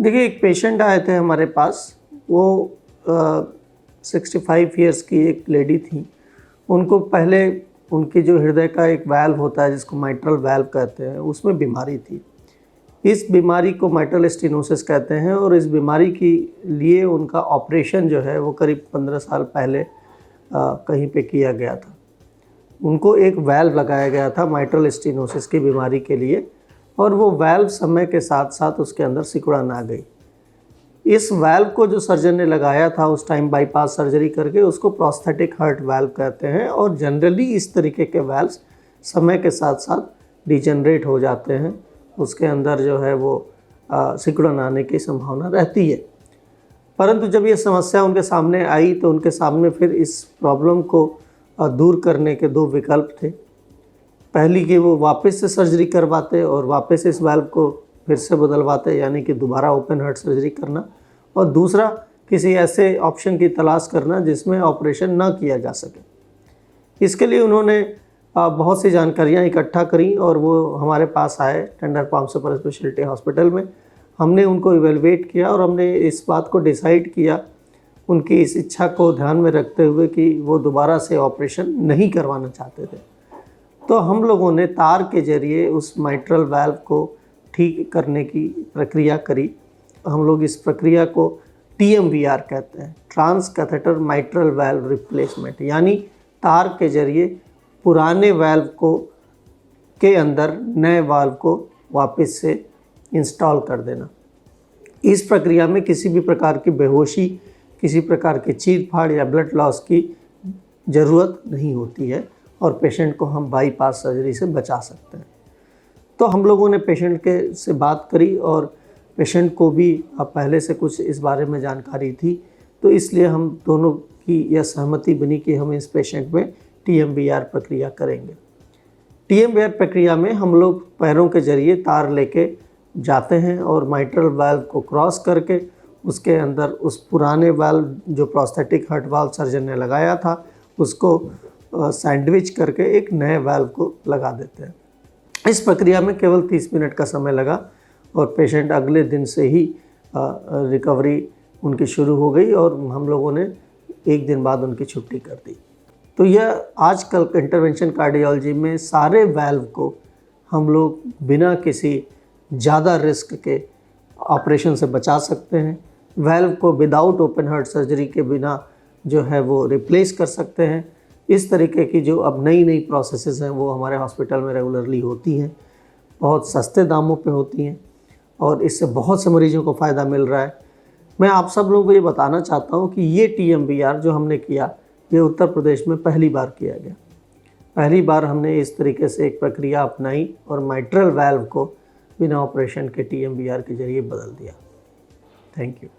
देखिए, एक पेशेंट आए थे हमारे पास। वो 65 इयर्स की एक लेडी थी। उनको पहले उनकी जो हृदय का एक वाल्व होता है जिसको माइट्रल वाल्व कहते हैं, उसमें बीमारी थी। इस बीमारी को माइट्रल स्टेनोसिस कहते हैं और इस बीमारी के लिए उनका ऑपरेशन जो है वो करीब 15 साल पहले कहीं पे किया गया था। उनको एक वाल्व लगाया गया था माइट्रल स्टेनोसिस की बीमारी के लिए, और वो वाल्व समय के साथ साथ उसके अंदर सिकुड़न आ गई। इस वाल्व को जो सर्जन ने लगाया था उस टाइम बाईपास सर्जरी करके, उसको प्रोस्थेटिक हार्ट वाल्व कहते हैं। और जनरली इस तरीके के वाल्व्स समय के साथ साथ डिजनरेट हो जाते हैं, उसके अंदर जो है वो सिकुड़न आने की संभावना रहती है। परंतु जब ये समस्या उनके सामने आई तो उनके सामने फिर इस प्रॉब्लम को दूर करने के दो विकल्प थे। पहली कि वो वापस से सर्जरी करवाते और वापस इस वाल्व को फिर से बदलवाते, यानी कि दोबारा ओपन हार्ट सर्जरी करना, और दूसरा किसी ऐसे ऑप्शन की तलाश करना जिसमें ऑपरेशन ना किया जा सके। इसके लिए उन्होंने बहुत सी जानकारियाँ इकट्ठा करी और वो हमारे पास आए tender palm super speciality hospital में। हमने उनको इवेलुएट किया और हमने इस बात को डिसाइड किया, उनकी इस इच्छा को ध्यान में रखते हुए कि वो दोबारा से ऑपरेशन नहीं करवाना चाहते थे। तो हम लोगों ने तार के जरिए उस माइट्रल वाल्व को ठीक करने की प्रक्रिया करी। हम लोग इस प्रक्रिया को TMVR कहते हैं, transcatheter mitral valve replacement, यानी तार के जरिए पुराने वाल्व को के अंदर नए वाल्व को वापस से इंस्टॉल कर देना। इस प्रक्रिया में किसी भी प्रकार की बेहोशी, किसी प्रकार की चीर-फाड़ या ब्लड लॉस की ज़रूरत नहीं होती है और पेशेंट को हम बाईपास सर्जरी से बचा सकते हैं। तो हम लोगों ने पेशेंट के से बात करी और पेशेंट को भी पहले से कुछ इस बारे में जानकारी थी, तो इसलिए हम दोनों की यह सहमति बनी कि हम इस पेशेंट में TMVR प्रक्रिया करेंगे। TMVR प्रक्रिया में हम लोग पैरों के जरिए तार लेके जाते हैं और माइट्रल वाल्व को क्रॉस करके उसके अंदर उस पुराने वाल्व जो प्रोस्थेटिक हार्ट वाल्व सर्जन ने लगाया था उसको सैंडविच करके एक नए वाल्व को लगा देते हैं। इस प्रक्रिया में केवल 30 मिनट का समय लगा और पेशेंट अगले दिन से ही रिकवरी उनकी शुरू हो गई और हम लोगों ने एक दिन बाद उनकी छुट्टी कर दी। तो यह आजकल इंटरवेंशन कार्डियोलॉजी में सारे वाल्व को हम लोग बिना किसी ज़्यादा रिस्क के ऑपरेशन से बचा सकते हैं। वाल्व को विदाउट ओपन हार्ट सर्जरी के बिना जो है वो रिप्लेस कर सकते हैं। इस तरीके की जो अब नई प्रोसेसेस हैं वो हमारे हॉस्पिटल में रेगुलरली होती हैं, बहुत सस्ते दामों पे होती हैं और इससे बहुत से मरीजों को फ़ायदा मिल रहा है। मैं आप सब लोगों को ये बताना चाहता हूँ कि ये TMVR जो हमने किया, ये उत्तर प्रदेश में पहली बार किया गया। पहली बार हमने इस तरीके से एक प्रक्रिया अपनाई और माइट्रल वाल्व को बिना ऑपरेशन के TMVR के जरिए बदल दिया। Thank you.